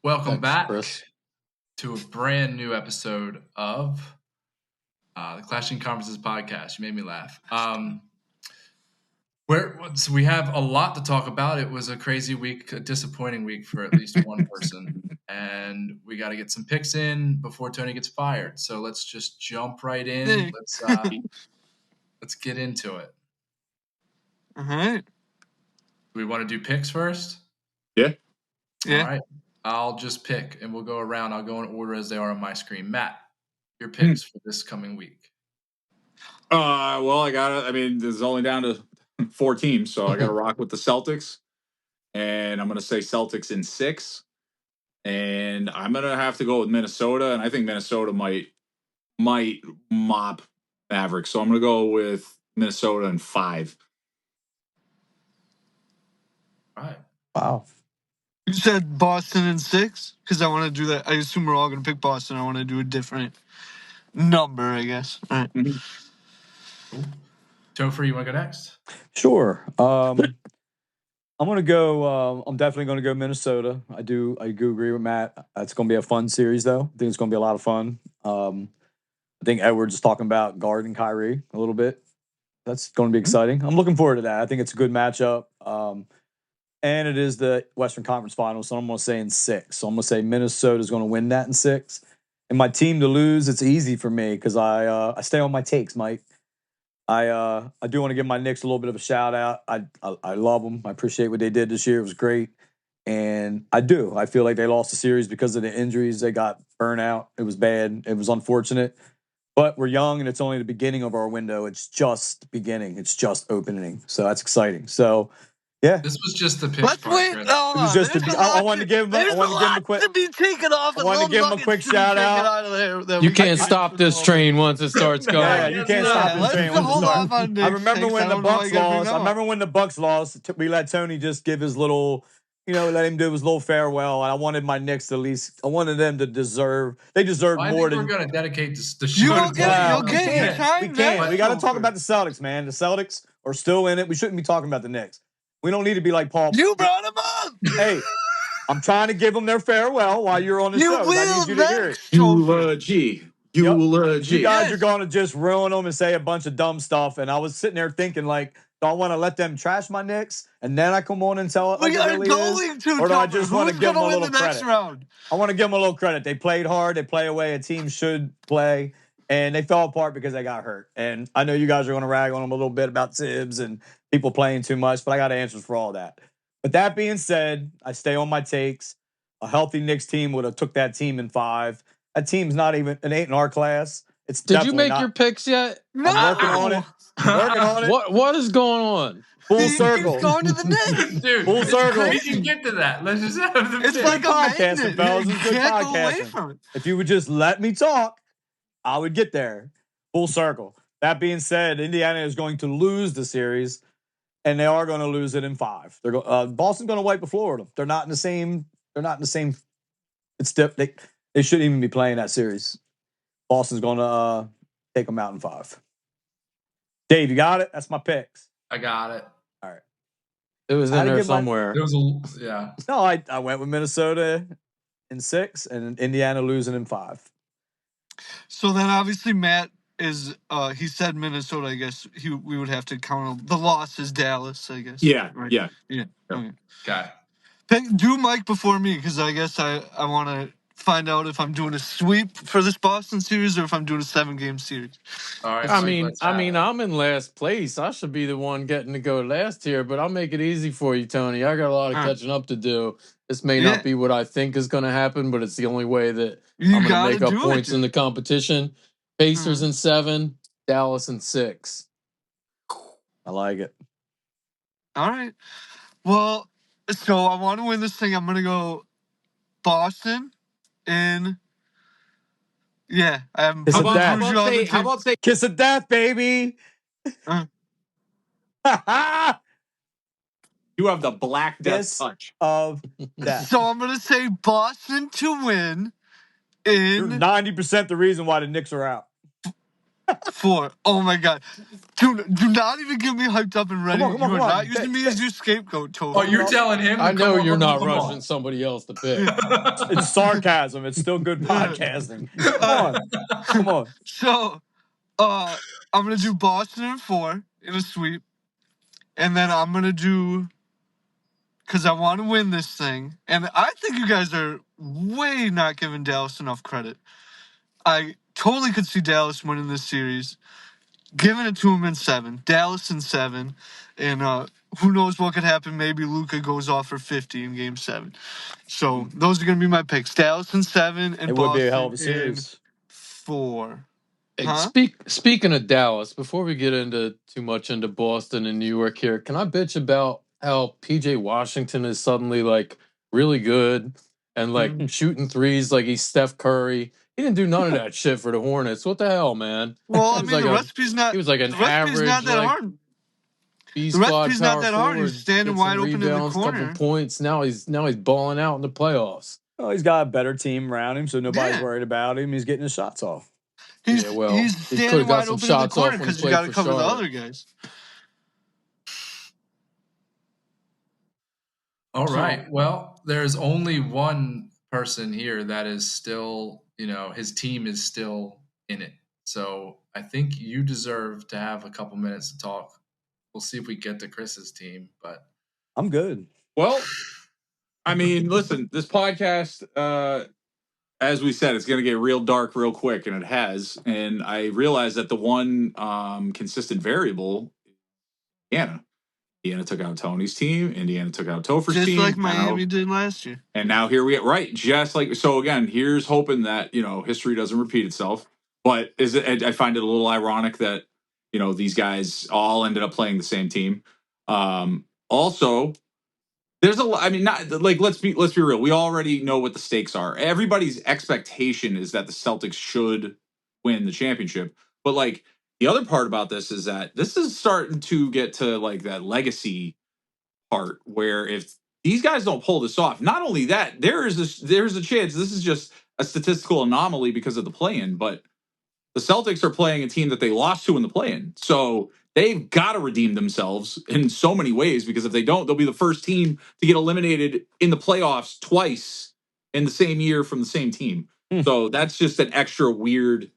Welcome back Chris. to a brand new episode of the Clashing Conferences podcast. You made me laugh. So we have a lot to talk about. It was a crazy week, a disappointing week for at least one person. And we got to get some picks in before Tony gets fired. So let's just jump right in. Let's get into it. All right. Do we want to do picks first? Yeah. All right. I'll just pick, and we'll go around. I'll go in order as they are on my screen. Matt, your picks for this coming week. Well, this is only down to 4 teams, so I got to rock with the Celtics. And I'm going to say Celtics in 6. And I'm going to have to go with Minnesota, and I think Minnesota might mop Mavericks. So I'm going to go with Minnesota in 5. All right. Wow. You said Boston in 6? Because I want to do that. I assume we're all going to pick Boston. I want to do a different number, I guess. All right. Cool. Topher, you want to go next? Sure. I'm going to go. I'm definitely going to go Minnesota. I do agree with Matt. It's going to be a fun series, though. I think it's going to be a lot of fun. I think Edwards is talking about guarding Kyrie a little bit. That's going to be exciting. I'm looking forward to that. I think it's a good matchup. And it is the Western Conference Finals, so I'm going to say in 6. So I'm going to say Minnesota's going to win that in 6. And my team to lose, it's easy for me because I stay on my takes, Mike. I do want to give my Knicks a little bit of a shout out. I love them. I appreciate what they did this year. It was great. And I feel like they lost the series because of the injuries. They got burnt out. It was bad. It was unfortunate. But we're young, and it's only the beginning of our window. It's just beginning. It's just opening. So that's exciting. So, yeah. This was just the pick. Let's wait. Right? It was just I wanted to give him a quick. To be taken off. I wanted to give him a quick shout out. You can't stop this train once it starts going. Yeah, you can't stop this train. I remember when the Bucks lost. I remember when the Bucks lost. We let Tony just give his little, let him do his little farewell. And I wanted my Knicks to at least. I wanted them to deserve. They deserve more than. We're going to dedicate the show. You'll get it. We can't. We got to talk about the Celtics, man. The Celtics are still in it. We shouldn't be talking about the Knicks. We don't need to be like Paul. You brought him up. Hey, I'm trying to give them their farewell while you're on the show. I need you to hear it. Eulogy. You guys are going to just ruin them and say a bunch of dumb stuff. And I was sitting there thinking, like, do I want to let them trash my Knicks and then I come on and tell it like it really is? Or do I just want to give them a little credit? I want to give them a little credit. They played hard. They play away a team should play. And they fell apart because they got hurt. And I know you guys are going to rag on them a little bit about Tibbs and people playing too much, but I got answers for all that. But that being said, I stay on my takes. A healthy Knicks team would have took that team in 5. That team's not even an 8 in our class. Did you make your picks yet? No. I'm working on it. Working on it. What is going on? Full circle. He's going to the Knicks. Dude, full circle. We can get to that. Let's just have the It's like a podcasting, fellas. It's good can't go away podcasting. from it. If you would just let me talk, I would get there. Full circle. That being said, Indiana is going to lose the series, and they are going to lose it in 5. Boston's going to wipe the floor with them. They're not in the same. It's they shouldn't even be playing that series. Boston's going to take them out in 5. Dave, you got it? That's my picks. I got it. All right. It was in there somewhere. Yeah. No, I went with Minnesota in 6 and Indiana losing in 5. So then obviously Matt is he said Minnesota, I guess we would have to count the loss as Dallas, I guess. Yeah, right? yeah. Okay. Do Mike before me because I guess I want to find out if I'm doing a sweep for this Boston series or if I'm doing a 7-game series. All right. I mean, I'm in last place. I should be the one getting to go last here, but I'll make it easy for you, Tony. I got a lot of catching up to do. This may not be what I think is going to happen, but it's the only way that I'm going to make up points in the competition. Pacers in 7, Dallas in 6. I like it. All right. Well, so I want to win this thing. I'm going to go Boston in. Yeah. How about say kiss of death, baby? You have the Black Death touch of death. So I'm going to say Boston to win in. You're 90% the reason why the Knicks are out. 4. Oh, my God. Do not even get me hyped up and ready. Come on. You are not using me as your scapegoat, Topher. Oh, you're telling him? I know you're not come rushing somebody else to pick. It's sarcasm. It's still good podcasting. Come on. So, I'm gonna do Boston in 4 in a sweep, and then I'm gonna do, because I want to win this thing, and I think you guys are way not giving Dallas enough credit. I totally could see Dallas winning this series, giving it to him in 7. Dallas in 7, and who knows what could happen? Maybe Luka goes off for 50 in Game 7. So those are gonna be my picks: Dallas in 7 and It Boston would be a hell of a in series. 4. Hey, Huh? Speaking of Dallas, before we get into too much into Boston and New York here, can I bitch about how PJ Washington is suddenly like really good and like shooting threes like he's Steph Curry? He didn't do none of that shit for the Hornets. What the hell, man? Well, I He was mean, like the recipe's not. he was like an The recipe's average not that like hard. B The squad recipe's not power that hard. forward. He's standing Get some wide open in the rebounds, corner. couple points. Now he's balling out in the playoffs. Oh, he's got a better team around him, so nobody's Yeah. worried about him. He's getting his shots off. He's Yeah, well, he's he could've standing got wide some open in the shots off corner when he because you played got to for cover the Charlotte. other guys. All right. Well, there's only one person here that is still, his team is still in it. So I think you deserve to have a couple minutes to talk. We'll see if we get to Chris's team, but I'm good. Well, I mean, listen, this podcast, as we said, it's going to get real dark real quick, and it has. And I realized that the one consistent variable, Indiana. Indiana took out Tony's team. Indiana took out Topher's team. Just like Miami did last year. And now here we are. Right. Just like, so again, here's hoping that, history doesn't repeat itself. But I find it a little ironic that, these guys all ended up playing the same team. Also, there's let's be real. We already know what the stakes are. Everybody's expectation is that the Celtics should win the championship. But like the other part about this is that this is starting to get to like that legacy part where if these guys don't pull this off, not only that, there's a chance this is just a statistical anomaly because of the play-in, but the Celtics are playing a team that they lost to in the play-in. So they've got to redeem themselves in so many ways, because if they don't, they'll be the first team to get eliminated in the playoffs twice in the same year from the same team. So that's just an extra weird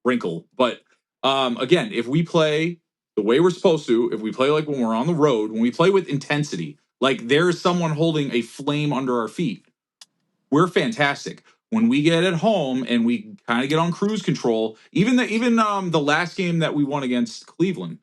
wrinkle. But again, if we play the way we're supposed to, if we play like when we're on the road, when we play with intensity, like there's someone holding a flame under our feet, we're fantastic. When we get at home and we kind of get on cruise control, even the last game that we won against Cleveland,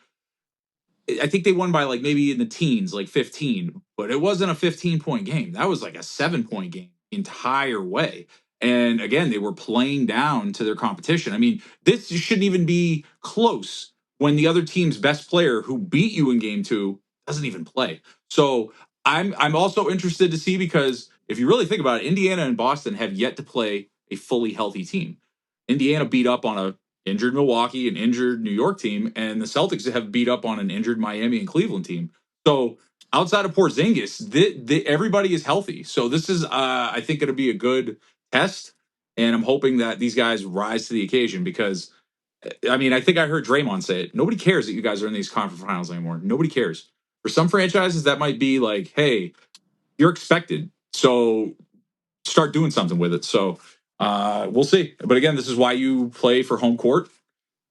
I think they won by like maybe in the teens, like 15, but it wasn't a 15-point game. That was like a 7-point game the entire way. And again, they were playing down to their competition. I mean, this shouldn't even be close when the other team's best player who beat you in game 2 doesn't even play. So I'm also interested to see, because if you really think about it, Indiana and Boston have yet to play a fully healthy team. Indiana beat up on a injured Milwaukee, an injured New York team, and the Celtics have beat up on an injured Miami and Cleveland team. So outside of Porzingis, everybody is healthy. So this is, I think, going to be a good test, and I'm hoping that these guys rise to the occasion, because, I mean, I think I heard Draymond say it. Nobody cares that you guys are in these conference finals anymore. Nobody cares. For some franchises, that might be like, hey, you're expected, so start doing something with it. So we'll see. But again, this is why you play for home court.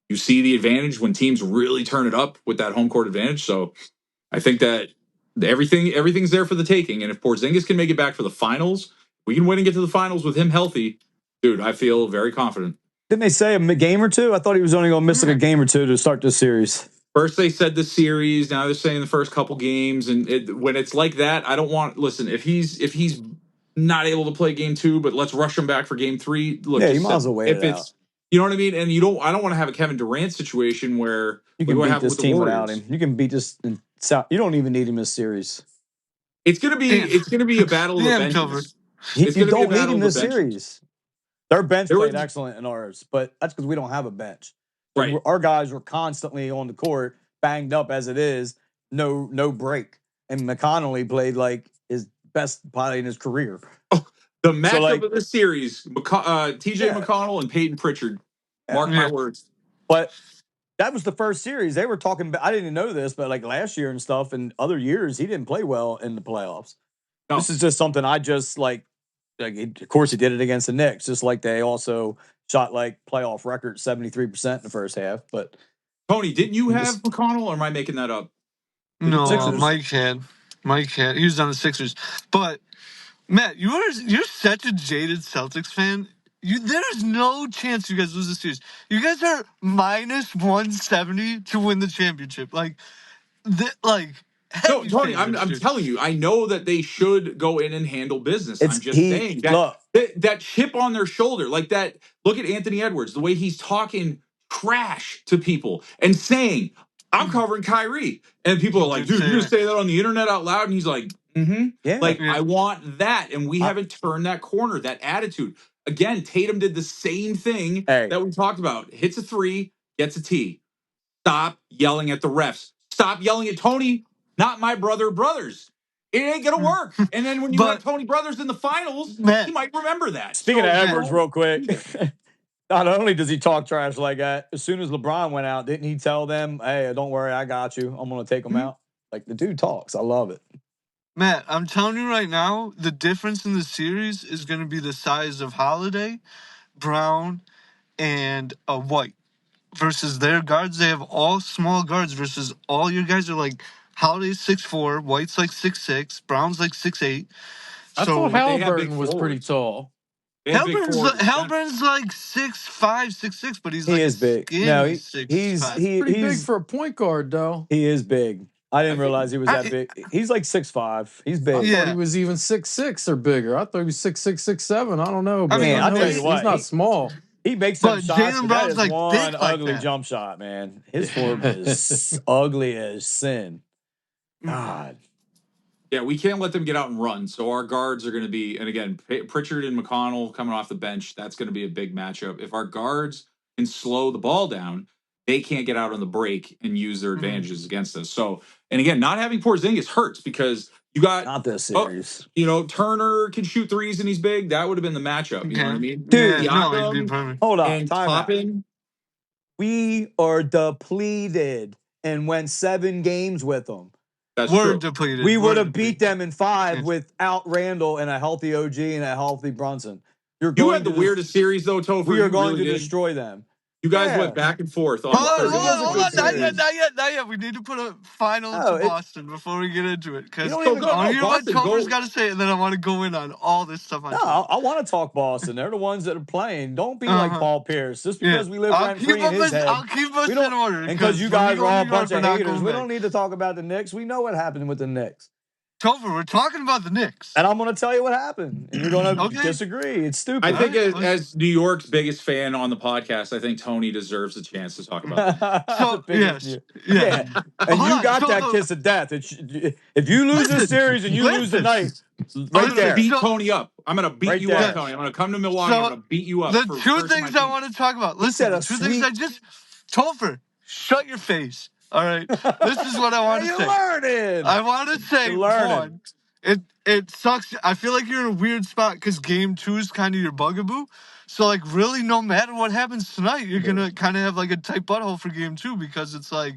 You see the advantage when teams really turn it up with that home court advantage. So I think that everything's there for the taking. And if Porzingis can make it back for the finals, we can win and get to the finals with him healthy. Dude, I feel very confident. Didn't they say a game or two? I thought he was only going to miss like a game or two to start this series. First they said the series, now they're saying the first couple games, and when it's like that, I don't want. Listen, if he's not able to play game 2, but let's rush him back for game 3. Look, yeah, you might as well wait if it it's out. You know what I mean, and I don't want to have a Kevin Durant situation where you can beat this team without him. You can beat this. You don't even need him in this series. It's gonna be a battle of the benches. You don't need him in this series. Their bench played excellent in ours, but that's because we don't have a bench. Right. Our guys were constantly on the court, banged up as it is, no break. And McConnelly played like his best play in his career. Oh, the matchup of the series, TJ McConnell and Peyton Pritchard. Mark my words. But that was the first series. They were talking about, I didn't know this, but like last year and stuff and other years, he didn't play well in the playoffs. No. This is just something I just like of course, he did it against the Knicks, just like they also shot like playoff record 73% in the first half. But Tony, didn't you have McConnell, or am I making that up? No, Mike had. He was on the Sixers. But Matt, you're such a jaded Celtics fan. There's no chance you guys lose this series. You guys are minus 170 to win the championship. No, Tony, I'm telling you, I know that they should go in and handle business. I'm just saying that chip on their shoulder, like that. Look at Anthony Edwards, the way he's talking trash to people and saying, I'm covering Kyrie. And people are like, dude, you're going to say that on the internet out loud? And he's like, I want that. And we haven't turned that corner, that attitude. Again, Tatum did the same thing that we talked about. Hits a three, gets a T. Stop yelling at the refs. Stop yelling at Tony, not my brothers. It ain't going to work. And then when you have Tony Brothers in the finals, he might remember that. Speaking of Edwards, real quick, not only does he talk trash like that, as soon as LeBron went out, didn't he tell them, hey, don't worry, I got you. I'm going to take him out. Like, the dude talks. I love it. Matt, I'm telling you right now, the difference in the series is going to be the size of Holiday, Brown, and White versus their guards. They have all small guards versus all your guys are like Holiday's 6'4", White's like 6'6", Brown's like 6'8". I thought Halliburton was pretty tall. Halliburton's like 6'5", 6'6", but he's is big. No, he's pretty big for a point guard, though. He is big. I didn't realize he was that big. He's like 6'5". He's big. I thought he was even 6'6" or bigger. I thought he was 6'6", 6'7". I don't know. But I tell you what, he's not small. He makes some shots, Jalen Brown's like one ugly that. jump shot, man. His form is ugly as sin. God. Yeah, we can't let them get out and run. So our guards are going to be, and again, Pritchard and McConnell coming off the bench, that's going to be a big matchup. If our guards can slow the ball down, they can't get out on the break and use their advantages against us. So, and again, not having Porzingis hurts because you got not this series. Turner can shoot threes and he's big. That would have been the matchup. You know what I mean? Dude, hold on. And Toppin. We are depleted and went 7 games with them. We're depleted. We would have beat them in 5 without Randle and a healthy OG and a healthy Brunson. You had the weirdest series, though, Topher. We are going to destroy them. You guys went back and forth. Hold on. Not yet. We need to put a final to Boston before we get into it. Because I want to hear what Topher's got to say, and then I want to go in on all this stuff. I want to talk Boston. They're the ones that are playing. Don't be like Paul Pierce. Just because we live rent-free in his head. I'll keep us in order. And because you guys are all a bunch of haters, we don't need to talk about the Knicks. We know what happened with the Knicks. Topher, we're talking about the Knicks. And I'm going to tell you what happened. And you're going to disagree. It's stupid. I think as New York's biggest fan on the podcast, I think Tony deserves a chance to talk about that. Yeah. And you got that kiss of death. If you lose this series and you lose tonight, I'm going to beat Tony up. I'm going to beat you up, Tony. I'm going to come to Milwaukee. I'm going to beat you up. The two things I want to talk about. Listen, the two things Topher, shut your face. All right, this is what I want to say. Learning. I want to say, one, it sucks. I feel like you're in a weird spot because Game 2 is kind of your bugaboo. So, like, really, no matter what happens tonight, you're going to kind of have, like, a tight butthole for Game 2 because it's like,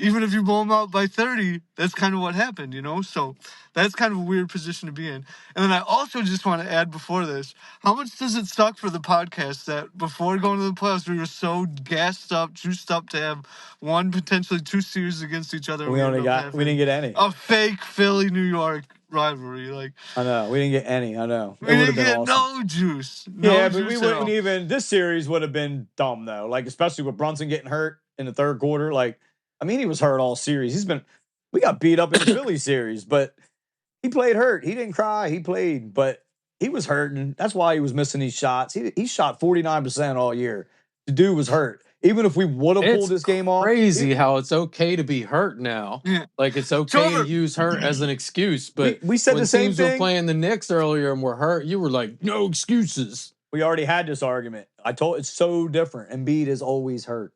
even if you blow them out by 30, that's kind of what happened, you know? So that's kind of a weird position to be in. And then I also just want to add before this, how much does it suck for the podcast that before going to the playoffs, we were so gassed up, juiced up to have one, potentially 2 series against each other. We didn't get any. A fake Philly-New York rivalry. Like, I know. We didn't get any. I know. We didn't get no juice. But we wouldn't even, this series would have been dumb, though. Like, especially with Brunson getting hurt in the third quarter. Like, I mean, he was hurt all series. We got beat up in the Philly series, but he played hurt. He didn't cry. He played, but he was hurting. That's why he was missing these shots. He shot 49% all year. The dude was hurt. Even if we would have pulled this game off. Crazy how it's okay to be hurt now. Yeah. Like, it's okay to use hurt as an excuse. But we said the same thing. When teams were playing the Knicks earlier and were hurt, you were like, no excuses. We already had this argument. It's so different. Embiid is always hurt.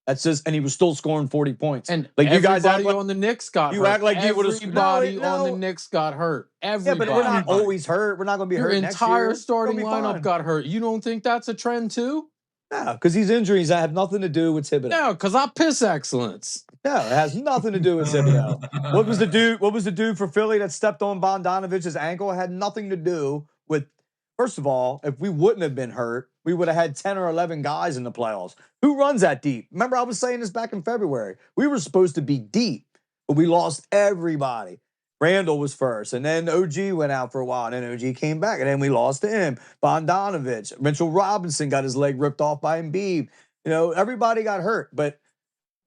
That's just, and he was still scoring 40 points. And like you guys act like on the Knicks got hurt. You act like you would have. Everybody on the Knicks got hurt. Everybody. Yeah, but we're not always hurt. We're not going to be hurt next year. Your entire starting lineup got hurt. You don't think that's a trend too? No, because these injuries that have nothing to do with Thibodeau. No, because I piss excellence. No, it has nothing to do with Thibodeau. What was the dude for Philly that stepped on Bogdanovic's ankle? It had nothing to do with. First of all, if we wouldn't have been hurt, we would have had 10 or 11 guys in the playoffs. Who runs that deep? Remember, I was saying this back in February. We were supposed to be deep, but we lost everybody. Randle was first, and then OG went out for a while, and then OG came back, and then we lost to him. Bogdanovich, Mitchell Robinson got his leg ripped off by Embiid. Everybody got hurt, but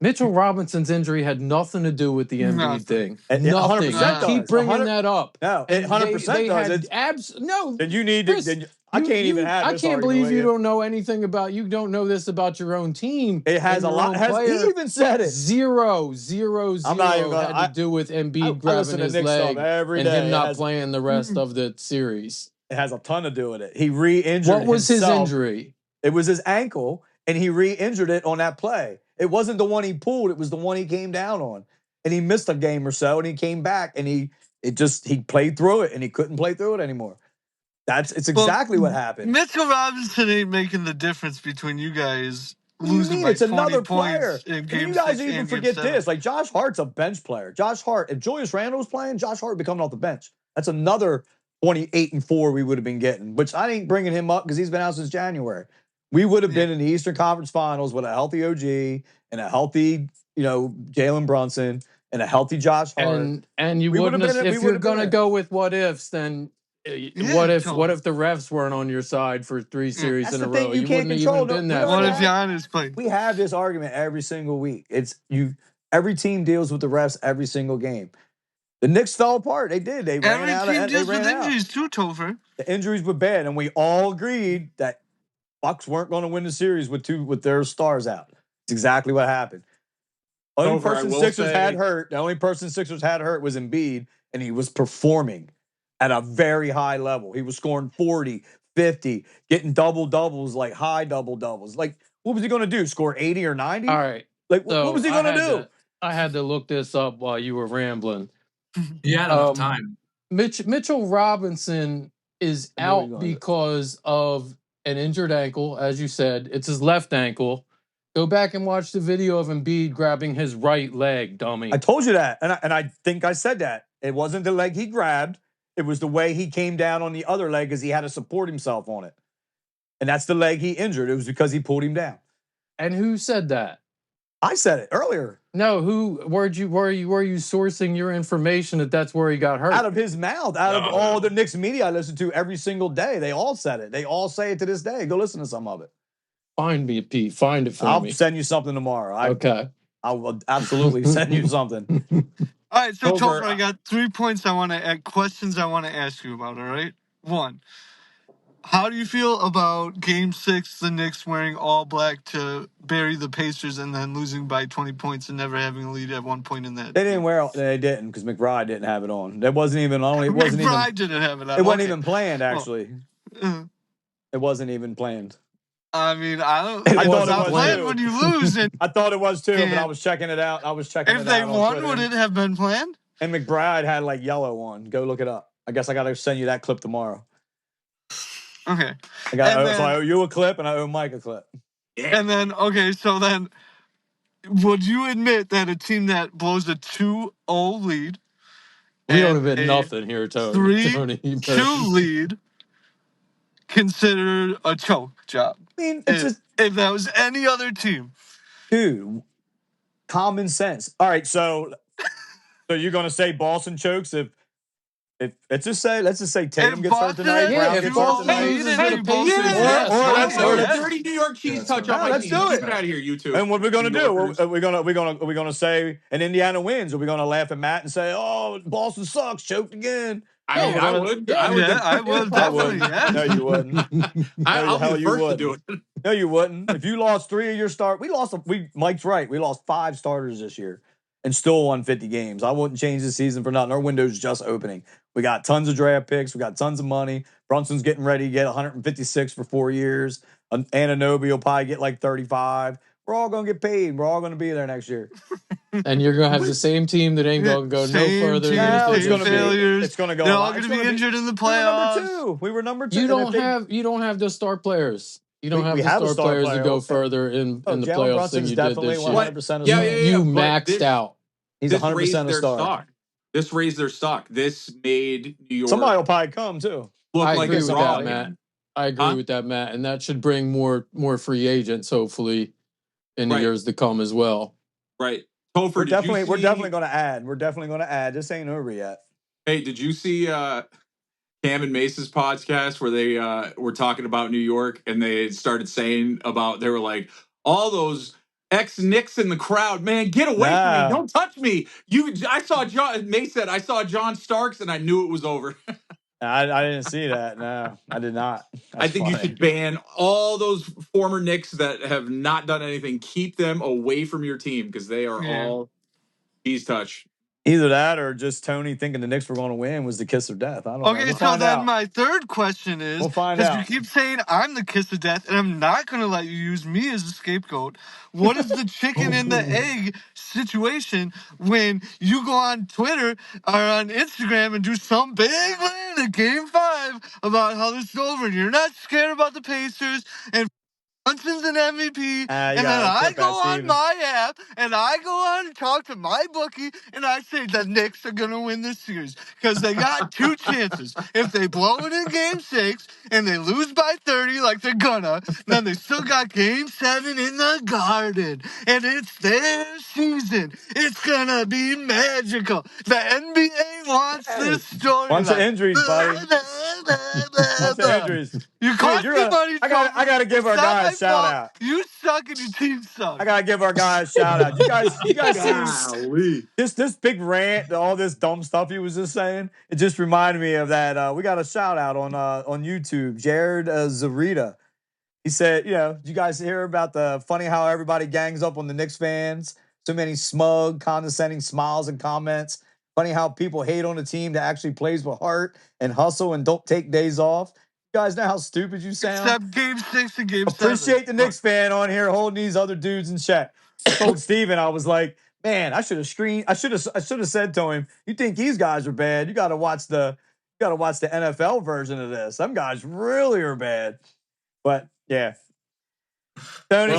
Mitchell Robinson's injury had nothing to do with the Embiid thing. Nothing. 100% You keep bringing that up. No, it 100% does. No. Then you need to. I can't even have this. I can't believe you don't know anything about. You don't know this about your own team. It has a lot. He even said it. Zero had to do with Embiid grabbing his leg and him not playing the rest of the series. It has a ton to do with it. He re-injured. What was his injury? It was his ankle, and he re-injured it on that play. It wasn't the one he pulled. It was the one he came down on, and he missed a game or so, and he came back, and he played through it, and he couldn't play through it anymore. It's exactly what happened. Mitchell Robinson ain't making the difference between you guys losing by 20 another points player. in game you guys 6 even and forget game 7. this. Like Josh Hart's a bench player. Josh Hart, if Julius Randle was playing, Josh Hart would be coming off the bench. That's another 28-4 we would have been getting, which I ain't bringing him up because he's been out since January. We would have been in the Eastern Conference Finals with a healthy OG and a healthy, Jalen Brunson and a healthy Josh Hart. And you wouldn't have, if you're going to go with what ifs, then what if the refs weren't on your side for 3 series in a row? You wouldn't have even been that. What if Giannis played? We have this argument every single week. Every team deals with the refs every single game. The Knicks fell apart. They did. Every team deals with injuries too, Topher. The injuries were bad, and we all agreed that Bucks weren't going to win the series with their stars out. It's exactly what happened. The only person Sixers had hurt was Embiid, and he was performing at a very high level. He was scoring 40, 50, getting double-doubles, like high double-doubles. Like, what was he going to do? Score 80 or 90? All right. Like, what was he going to do? I had to look this up while you were rambling. He had enough time. Mitchell Robinson is out because of an injured ankle, as you said. It's his left ankle. Go back and watch the video of Embiid grabbing his right leg, dummy. I told you that, and I think I said that. It wasn't the leg he grabbed. It was the way he came down on the other leg because he had to support himself on it. And that's the leg he injured. It was because he pulled him down. And who said that? I said it earlier. No, where are you sourcing your information that's where he got hurt? Out of his mouth, out of all the Knicks media I listen to every single day. They all said it. They all say it to this day. Go listen to some of it. Find me, Pete. Find it for me. I'll send you something tomorrow. Okay. I will absolutely send you something. All right, so Topher, I got 3 points questions I want to ask you about, all right? 1, how do you feel about Game 6, the Knicks wearing all black to bury the Pacers and then losing by 20 points and never having a lead at one point in that? They didn't because McBride didn't have it on. McBride didn't have it on. It wasn't even planned, actually. It wasn't even planned. I mean, I thought it was planned when you lose. I thought it was too, but I was checking it out. If they won, would it have been planned? And McBride had like yellow on. Go look it up. I guess I got to send you that clip tomorrow. Okay. So I owe you a clip and I owe Mike a clip. Yeah. And then, would you admit that a team that blows a 2-0 lead, we don't admit nothing here, Tony. 3-2 lead, considered a choke job? I mean, if that was any other team. Dude, common sense. All right, so you're going to say Boston chokes if let's just say Tatum gets hurt tonight. Yeah, if Boston loses to the Pacers, or a dirty New York cheese touch on my team. Let's get out of here, you two. And what we're going to do? Are we going to say an Indiana wins? Are we going to laugh at Matt and say, "Oh, Boston sucks, choked again"? I would. I would definitely. No, you wouldn't. I'll be the first to do it. No, you wouldn't. If you lost 3 of your Mike's right. We lost 5 starters this year and still won 50 games. I wouldn't change the season for nothing. Our window's just opening. We got tons of draft picks. We got tons of money. Brunson's getting ready to get 156 for 4 years. Anunoby will probably get like 35. We're all going to get paid. We're all going to be there next year. And you're going to have the same team that ain't going to go no further. It's going to go. They're all going to be injured in the playoffs. We were number 2. You don't have the star players. You don't have we the have a star star players to player. go further in the Jalen playoffs Brunson's than you did definitely this year. 100% a Yeah, star. yeah, yeah. You but maxed out. He's this 100% raised a their star. stock. This raised their stock. This made New York Somebody will probably come too. look I like agree it's with raw that, Matt. again. I agree with that, Matt, and that should bring more free agents, hopefully, in the years to come as well. Right, Topher. We're definitely going to add. We're definitely going to add. This ain't over yet. Hey, did you see Cam and Mace's podcast where they were talking about New York and they started saying about they were like all those ex-Knicks in the crowd, man, get away from me, don't touch me. I saw John. Mace said I saw John Starks and I knew it was over. I didn't see that. No, I did not. I think you should ban all those former Knicks that have not done anything. Keep them away from your team because they are all cheese touch. Either that or just Tony thinking the Knicks were going to win was the kiss of death. I don't know. Okay, so then my third question is, we'll find because out. you keep saying I'm the kiss of death, and I'm not going to let you use me as a scapegoat. What is the chicken and the egg situation when you go on Twitter or on Instagram and do some big rant at Game 5 about how this is over and you're not scared about the Pacers and Brunson's an MVP, and then I go on my app, and I go on and talk to my bookie, and I say the Knicks are going to win this series because they got two chances. If they blow it in Game 6 and they lose by 30 like they're gonna, then they still got Game 7 in the Garden, and it's their season. It's going to be magical. The NBA wants this story. Bunch of injuries, buddy. Bunch of injuries. You cost me money. I gotta give our guy a shout out. You suck and your team sucks. I gotta give our guy a shout out. You guys see this big rant, all this dumb stuff he was just saying? It just reminded me of that. We got a shout out on YouTube. Jared Zarita. He said, did you guys hear about the funny how everybody gangs up on the Knicks fans? So many smug, condescending smiles and comments. Funny how people hate on a team that actually plays with heart and hustle and don't take days off. You guys know how stupid you sound? Except Game 6 and Game 7. Appreciate the Knicks fan on here holding these other dudes in check. I told Steven, I was like, man, I should have said to him, you think these guys are bad? You gotta watch the NFL version of this. Some guys really are bad. But yeah. Tony,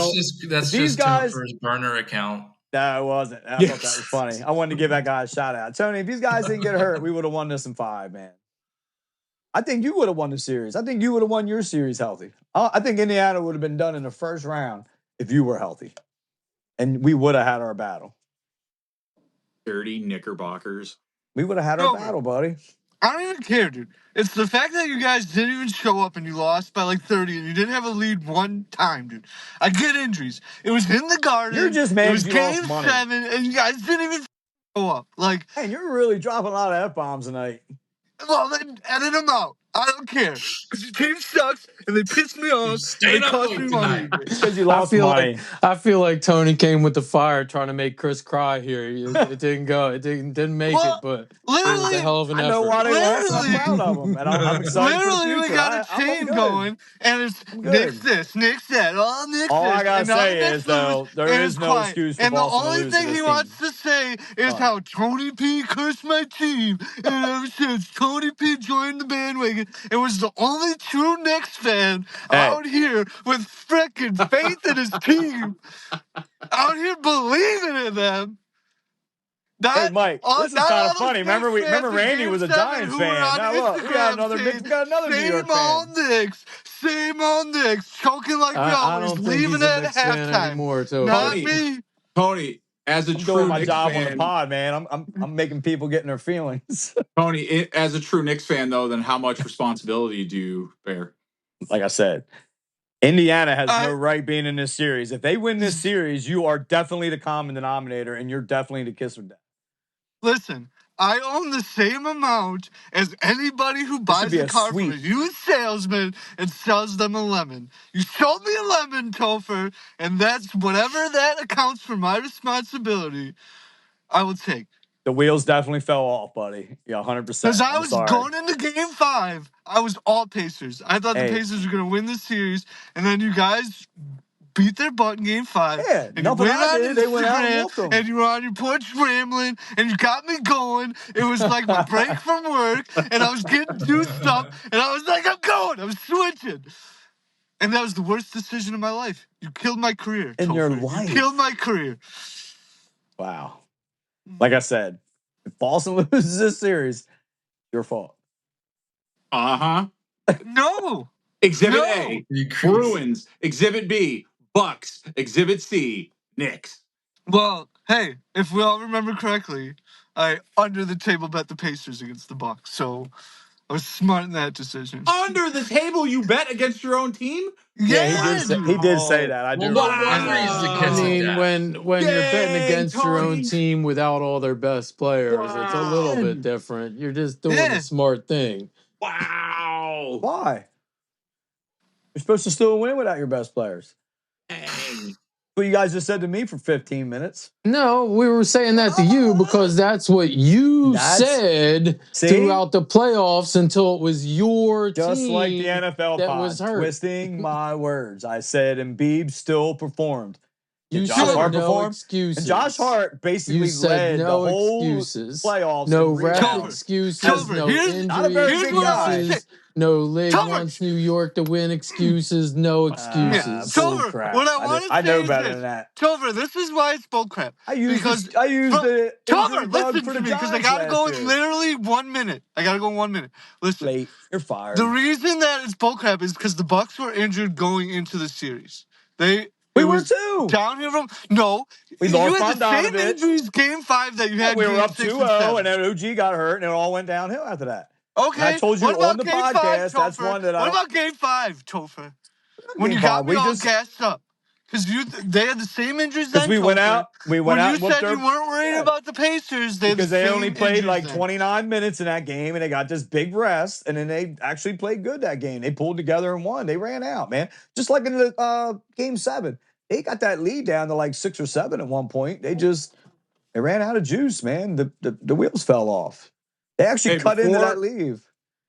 that's just Topher's burner account. No, it wasn't. I thought that was funny. I wanted to give that guy a shout out. Tony, if these guys didn't get hurt, we would have won this in 5, man. I think you would have won the series. I think you would have won your series healthy. I think Indiana would have been done in the first round if you were healthy. And we would have had our battle. Dirty Knickerbockers. We would have had our battle, buddy. I don't even care, dude. It's the fact that you guys didn't even show up and you lost by like 30 and you didn't have a lead one time, dude. I get injuries. It was in the Garden. You're just mad. It was Game 7 and you guys didn't even show up. Like, hey, you're really dropping a lot of F-bombs tonight. Well, then edit them out. I don't care. Because your team sucks and they piss me off. Stay and they cost me money. Because you lost money. I feel like Tony came with the fire trying to make Chris cry here. It didn't go. It didn't make it, but it was a hell of an effort. I know why they lost. I'm proud of them. And I'm excited for the future. We got a chain going, and it's Knicks this, Knicks that, all Knicks all this. I got to say is, though, there is no excuse for Boston to lose. And the only thing he wants to say is how Tony P cursed my team. And ever since Tony P joined the bandwagon, it was the only true Knicks fan out here with frickin' faith in his team. Out here believing in them. Hey, Mike, this is kind of funny. Remember Randy was a Giants fan. Now look, we got another New York fan. Same old Knicks, choking like we always, leaving at halftime. Anymore, Not me. Tony, as a true Knicks job fan, on the pod, man. I'm making people get in their feelings. Tony, as a true Knicks fan, though, then how much responsibility do you bear? Like I said, Indiana has no right being in this series. If they win this series, you are definitely the common denominator, and you're definitely the kiss of death. Listen, I own the same amount as anybody who buys a car from a used salesman and sells them a lemon. You sold me a lemon, Topher, and that's whatever that accounts for my responsibility, I will take. The wheels definitely fell off, buddy. Yeah, 100%. Because I was going into Game 5, I was all Pacers. I thought the Pacers were going to win the series, and then you guys beat their butt in Game 5. Yeah, and you went on Instagram, they went out and whooped them. And you were on your porch rambling, and you got me going. It was like my break from work, and I was getting juiced up, and I was like, I'm going. I'm switching. And that was the worst decision of my life. You killed my career. In Topher. your life. You killed my career. Wow. Like I said, if Boston loses this series, your fault. Uh-huh. No. Exhibit No. A, Bruins. Exhibit B, Bucks. Exhibit C, Knicks. Well, hey, if we all remember correctly, I under the table bet the Pacers against the Bucks. So I was smart in that decision. Under the table, you bet against your own team? Yeah, he did say that. I do. Well, remember no wonder that. he's the I kiss of mean, death. when you're betting Yay, against your own Tony. team without all their best players, it's a little bit different. You're just doing Yeah. a smart thing. Wow. Why? You're supposed to still win without your best players. Dang. What you guys just said to me for 15 minutes. No, we were saying that to you because that's what you said throughout the playoffs until it was your team. Just like the NFL that pod, was hurt. twisting my words. I said Embiid still performed. You Josh said Hart no performed? excuses. And Josh Hart basically You said led no the whole excuses. playoffs. No in ref rebounds. excuses. Topher, No here's- not a very injury big guy. excuses. No league Topher. wants New York to win excuses. No excuses. Bull Topher, crap. what I want to I say know is better this. than that. Topher, this is why it's bull crap. I used Because the injury Topher, bug listen for to the me, because I Giants gotta go last in year. literally 1 minute. I gotta go in 1 minute. Listen, Late. You're fired. the reason that it's bullcrap is because the Bucks were injured going into the series. We were too. Downhill from We you lost had the same Bogdanovich. injuries Game 5 that you had. We were game up 6 2-0, and and then OG got hurt, and it all went downhill after that. Okay, And I told you what about on the Game podcast, 5, that's Topher? one that What about Game 5, Topher? When Game you got 5, me we all just- gassed up. Because they had the same injuries Because then, we went Topher. out When and you whooped said their- you weren't worried Yeah. about the Pacers, they had because the they same only played injuries like then. 29 minutes in that game, and they got this big rest, and then they actually played good that game. They pulled together and won. They ran out, man. Just like in the Game 7. They got that lead down to like 6 or 7 at one point. They ran out of juice, man. The wheels fell off. They actually cut into that lead.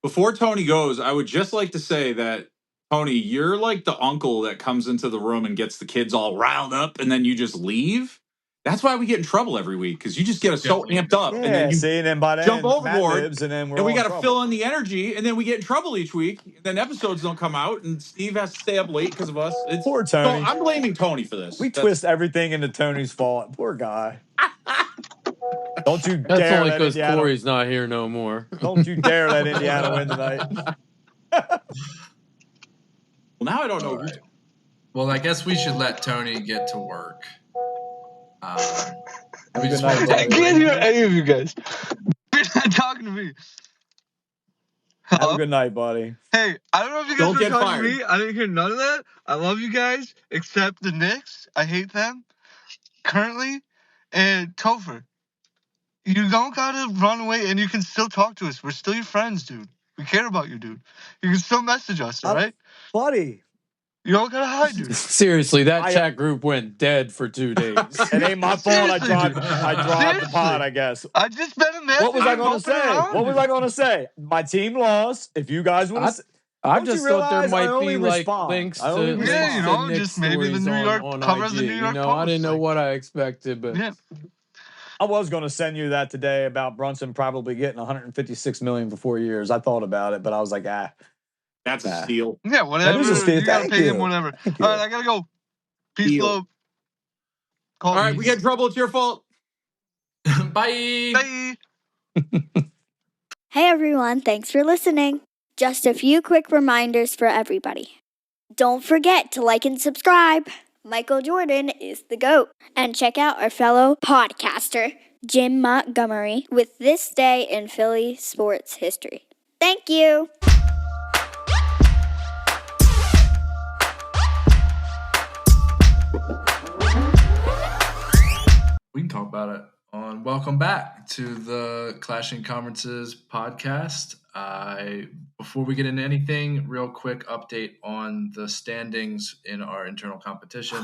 Before Tony goes, I would just like to say that, Tony, you're like the uncle that comes into the room and gets the kids all riled up, and then you just leave. That's why we get in trouble every week, because you just get us so amped up, and then you and then by then, jump Matt overboard, lives, and then we got to fill in the energy, and then we get in trouble each week. And then episodes don't come out, and Steve has to stay up late because of us. Poor Tony. So I'm blaming Tony for this. We twist everything into Tony's fault. Poor guy. Don't you That's dare only let because Indiana. Corey's not here no more. Don't you dare let Indiana win tonight. Well, now I don't know. All right. Well, I guess we should let Tony get to work. We just want to I can't hear any of you guys. You're not talking to me. Have Hello? a good night, buddy. Hey, I don't know if you guys Don't were get talking fired. to me. I didn't hear none of that. I love you guys, except the Knicks. I hate them currently. And Topher, you don't gotta run away, and you can still talk to us. We're still your friends, dude. We care about you, dude. You can still message us, all right? Buddy. You don't gotta hide, dude. Seriously, that chat group went dead for 2 days. It ain't my fault. I Seriously, dropped dude. the Seriously. pod, I guess. I just been a message. What was I going to say? What was I going to say? My team lost. If you guys want to... I Don't you just thought there realize I might only be like respond. links I to only links respond. Yeah, you to know, Knicks just maybe the stories New York on cover of IG. the New York You know, I Post, didn't know like- what I expected, but Yeah. I was going to send you that today about Brunson probably getting $156 million for 4 years. I thought about it, but I was like, That's a steal. Yeah, whatever. That is a steal. You gotta Thank pay you. him whatever. Thank you. All right, I gotta go. Peace, Deal. love. All right, we get in trouble. It's your fault. Bye. Bye. Hey everyone, thanks for listening. Just a few quick reminders for everybody. Don't forget to like and subscribe. Michael Jordan is the GOAT. And check out our fellow podcaster, Jim Montgomery, with This Day in Philly Sports History. Thank you. We can talk about it on Welcome Back to the Clashing Conferences podcast. Before we get into anything, real quick update on the standings in our internal competition.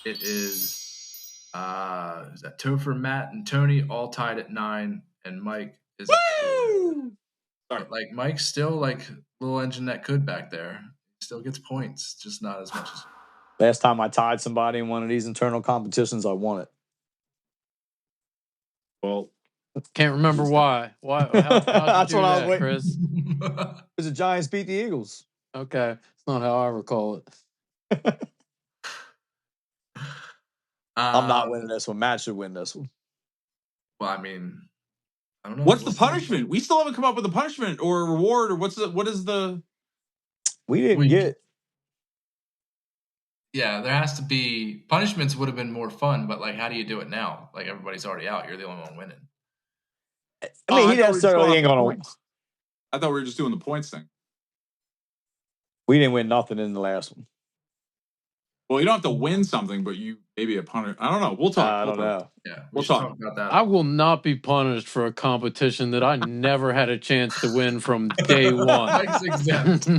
It is that Topher, Matt, and Tony all tied at 9, and Mike is at 2. Sorry. Like Mike's still like a little engine that could back there. Still gets points, just not as much as. last time I tied somebody in one of these internal competitions, I won it. Well, can't remember why. Why? How'd you That's do what I was that, waiting. Chris? Because the Giants beat the Eagles. Okay, it's not how I recall it. I'm not winning this one. Matt should win this one. Well, I mean, I don't know. What's the punishment? We still haven't come up with a punishment or a reward, or what is the? We didn't get. Yeah, there has to be punishments. Would have been more fun, but like, how do you do it now? Like, everybody's already out. You're the only one winning. I mean, he necessarily ain't gonna. I thought we were just doing the points thing. We didn't win nothing in the last one. Well, you don't have to win something, but you maybe a punishment. I don't know. We'll talk. I don't know. Yeah, we'll talk about that. I will not be punished for a competition that I never had a chance to win from day one. Mike's exempt.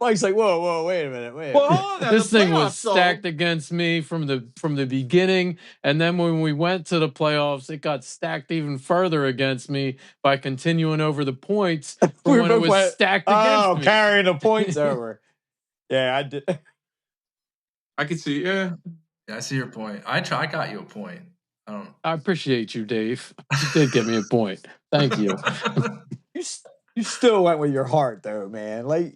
Mike's like, whoa, wait a minute, Well, this thing was stacked against me from the beginning, and then when we went to the playoffs, it got stacked even further against me by continuing over the points from when it was stacked against me. Carrying the points over. Yeah, I did. I can see. Yeah, I see your point. I got you a point. I appreciate you, Dave. You did give me a point. Thank you. You still went with your heart, though, man. Like,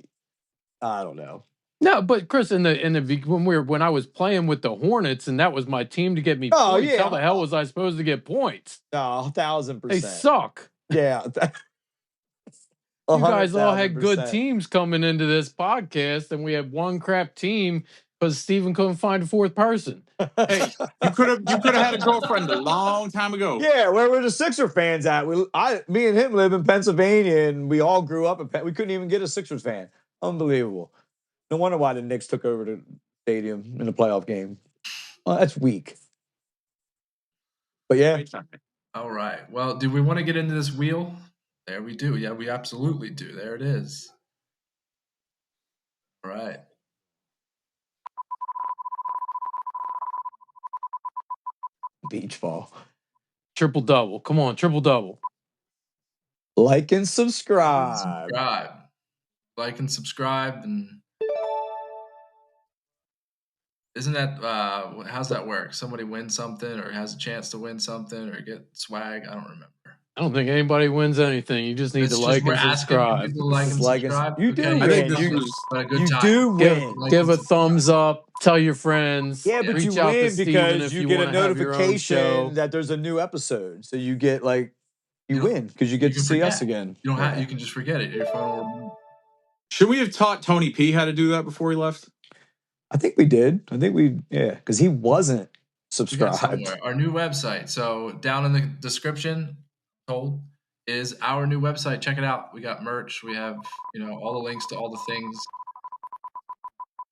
I don't know. No, but Chris, when I was playing with the Hornets, and that was my team to get me points. Yeah. How the hell was I supposed to get points? Oh, 1,000%. They suck. Yeah. You guys all had good teams coming into this podcast, and we had one crap team because Steven couldn't find a fourth person. Hey, you could have had a girlfriend a long time ago. Yeah, where were the Sixer fans at? Me and him live in Pennsylvania, and we all grew up in we couldn't even get a Sixers fan. Unbelievable. No wonder why the Knicks took over the stadium in the playoff game. Well, that's weak. But yeah. All right. Well, do we want to get into this wheel? There we do. Yeah, we absolutely do. There it is. All right. Beach ball. Triple double. Come on, triple double. Like and subscribe. Like and subscribe. And isn't that how's that work? Somebody wins something or has a chance to win something or get swag? I don't remember. I don't think anybody wins anything. You just need to like and subscribe. You do win. I think this was a good time. You do win. Give a thumbs up. Tell your friends. Yeah, but reach you out win to because if you get a notification that there's a new episode. So you get you win because you get to see us again. You don't you can just forget it. Your phone will... Should we have taught Tony P how to do that before he left? I think we did. Because he wasn't subscribed. Our new website. So down in the description, is our new website. Check it out. We got merch. We have all the links to all the things.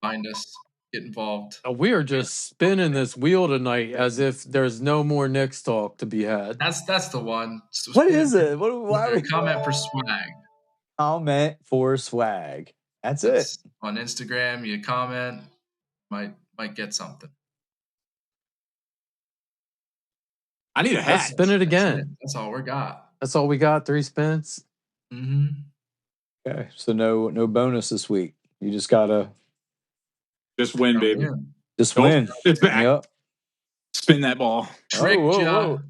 Find us. Get involved. We are just spinning this wheel tonight as if there's no more Knicks talk to be had. That's the one. So what is it? Why comment for swag? Comment for swag. That's it. On Instagram, you comment, might get something. I need a hat. Let's spin it again. That's all we got. That's all we got. 3 spins. Mm-hmm. Okay, so no bonus this week. You just gotta win, baby. Just win. It's back. Yep. Spin that ball. Trick Oh.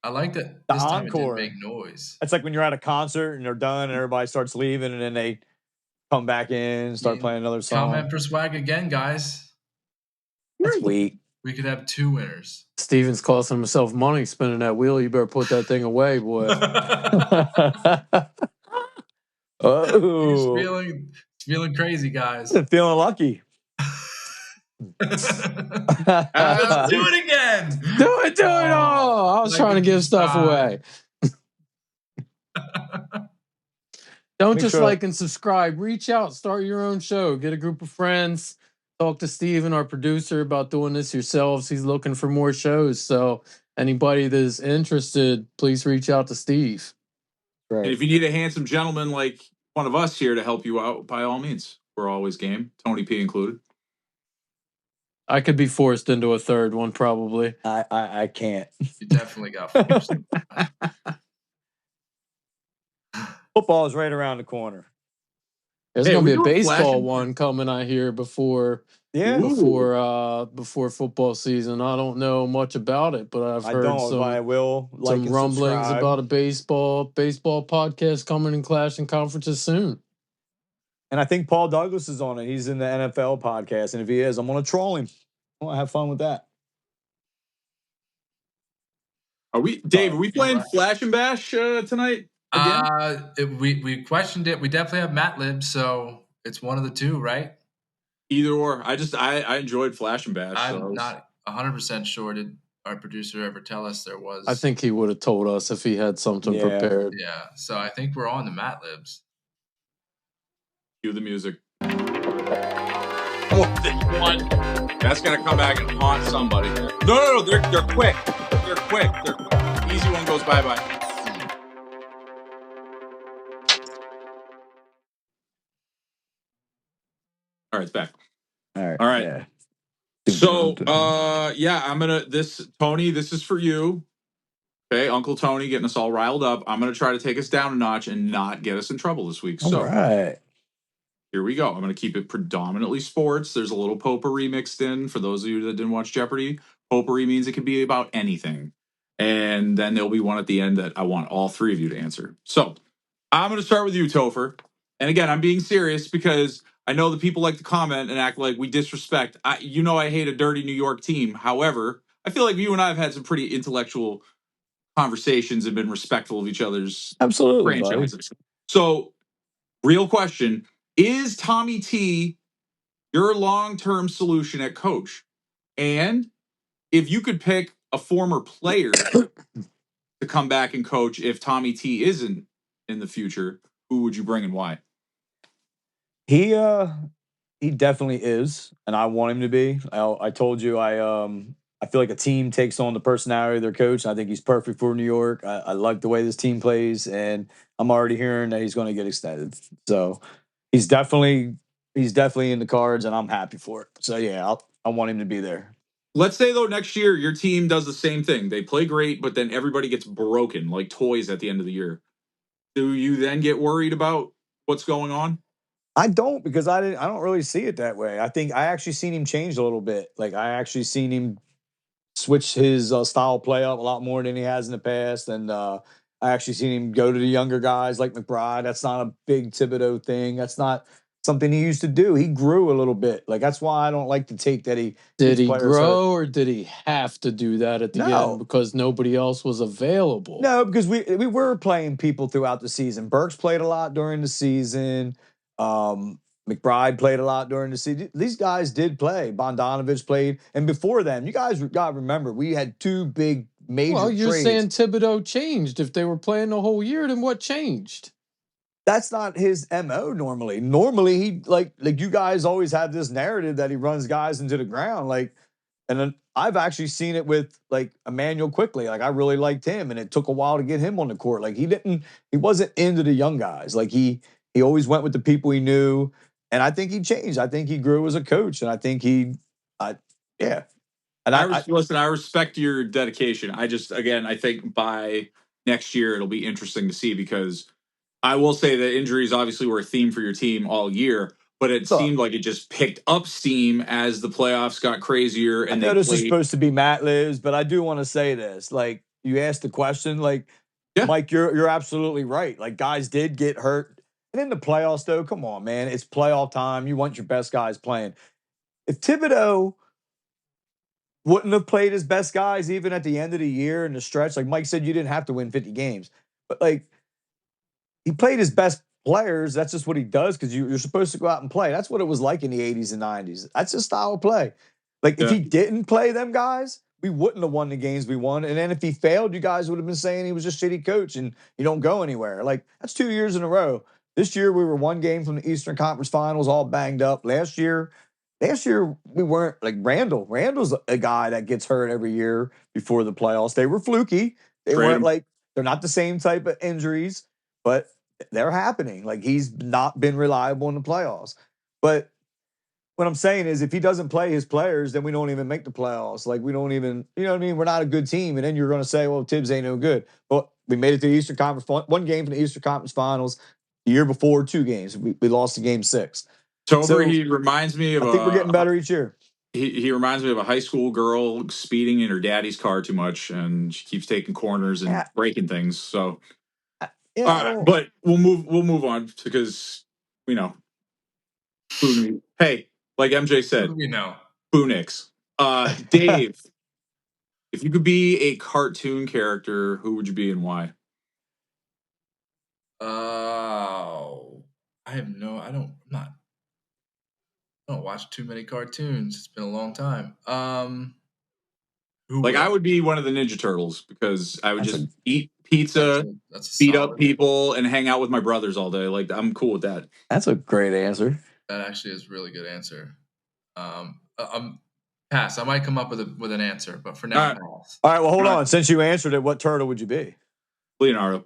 I like that. The this time encore. It didn't make noise. It's like when you're at a concert and they're done and everybody starts leaving and then they come back in and start playing another song. Comment for swag again, guys. That's weak. We could have 2 winners. Steven's costing himself money spinning that wheel. You better put that thing away, boy. He's feeling crazy, guys. Feeling lucky. Let's do it again. Do it. Oh, I was trying to give stuff away. Don't just like and subscribe. Reach out. Start your own show. Get a group of friends. Talk to Steven, our producer, about doing this yourselves. He's looking for more shows. So anybody that is interested, please reach out to Steve. Right. And if you need a handsome gentleman like one of us here to help you out, by all means, we're always game. Tony P included. I could be forced into a third one, probably. I can't. You definitely got forced. Football is right around the corner. There's gonna be a baseball one coming, I hear, before football season. I don't know much about it, but I've heard some rumblings about a baseball podcast coming in Clash and conferences soon. And I think Paul Douglas is on it. He's in the NFL podcast. And if he is, I'm going to troll him. I want to have fun with that. Are we, Dave, are we playing Flash and Bash tonight again? We questioned it. We definitely have Matt Libs, so it's one of the two, right? Either or. I enjoyed Flash and Bash. I'm not 100% sure. Did our producer ever tell us there was? I think he would have told us if he had something prepared. Yeah, so I think we're on the Matt Libs. Cue the music. That's gonna come back and haunt somebody. No, they're quick. They're quick. Easy one goes bye-bye. All right, it's back. All right. Yeah. So, I'm gonna Tony. This is for you. Okay, Uncle Tony, getting us all riled up. I'm gonna try to take us down a notch and not get us in trouble this week. All right. Here we go. I'm going to keep it predominantly sports. There's a little potpourri mixed in. For those of you that didn't watch Jeopardy, potpourri means it can be about anything. And then there'll be one at the end that I want all three of you to answer. So I'm going to start with you, Topher. And again, I'm being serious because I know that people like to comment and act like we disrespect. I hate a dirty New York team. However, I feel like you and I have had some pretty intellectual conversations and been respectful of each other's franchises. So, real question. Is Tommy T your long-term solution at coach? And if you could pick a former player to come back and coach if Tommy T isn't in the future, who would you bring and why? He definitely is, and I want him to be. I told you I feel like a team takes on the personality of their coach. And I think he's perfect for New York. I like the way this team plays, and I'm already hearing that he's going to get extended. So he's definitely in the cards, and I'm happy for it. So yeah, I want him to be there. Let's say though next year your team does the same thing. They play great, but then everybody gets broken like toys at the end of the year. Do you then get worried about what's going on? I don't, because I don't really see it that way. I think I actually seen him change a little bit. Like I actually seen him switch his style of play up a lot more than he has in the past, and I actually seen him go to the younger guys like McBride. That's not a big Thibodeau thing. That's not something he used to do. He grew a little bit. Like that's why I don't like the take that he did. He grow, or did he have to do that at the end because nobody else was available? No, because we were playing people throughout the season. Burks played a lot during the season. McBride played a lot during the season. These guys did play. Bogdanovich played, and before them, you guys got to remember we had two big major. Well, you're trades. saying Thibodeau changed. If they were playing the whole year, then what changed? That's not his MO normally. Normally, he like you guys always have this narrative that he runs guys into the ground. And then I've actually seen it with like Immanuel Quickley. Like I really liked him, and it took a while to get him on the court. Like he wasn't into the young guys. Like he always went with the people he knew. And I think he changed. I think he grew as a coach, and I think yeah. And listen, I respect your dedication. I think by next year it'll be interesting to see, because I will say that injuries obviously were a theme for your team all year, but it seemed like it just picked up steam as the playoffs got crazier. And I know this is supposed to be Matt Lives, but I do want to say this. Like you asked the question, like Mike, you're absolutely right. Like guys did get hurt. And in the playoffs, though, come on, man. It's playoff time. You want your best guys playing. If Thibodeau wouldn't have played his best guys even at the end of the year in the stretch, like Mike said, you didn't have to win 50 games. But, like, he played his best players. That's just what he does, because you're supposed to go out and play. That's what it was like in the 80s and 90s. That's his style of play. Like, if he didn't play them guys, we wouldn't have won the games we won. And then if he failed, you guys would have been saying he was a shitty coach and you don't go anywhere. Like, that's 2 years in a row. This year, we were one game from the Eastern Conference Finals, all banged up. Last year, we weren't like Randle. Randle's a guy that gets hurt every year before the playoffs. They were fluky. They weren't like, they're not the same type of injuries, but they're happening. Like he's not been reliable in the playoffs. But what I'm saying is if he doesn't play his players, then we don't even make the playoffs. Like we don't even, you know what I mean? We're not a good team. And then you're going to say, well, Tibbs ain't no good. Well, we made it to the Eastern Conference, one game from the Eastern Conference Finals. The year before, 2 games. We lost to game 6. Topher, he reminds me of I think we're getting better each year. He reminds me of a high school girl speeding in her daddy's car too much, and she keeps taking corners and breaking things. So, but we'll move on because Hey, like MJ Who said, do we know? Boo Knicks. Dave, if you could be a cartoon character, who would you be and why? Oh, I don't watch too many cartoons. It's been a long time. Who Like, would I I would be one of the Ninja Turtles because I would That's just a eat pizza, that's a beat up solid. people, and hang out with my brothers all day. Like, I'm cool with that. that's a great answer. That actually is a really good answer. Pass. I might come up with an answer, but for now, All right. pass. All right, well, hold All right. on. Since you answered it, what turtle would you be? Leonardo.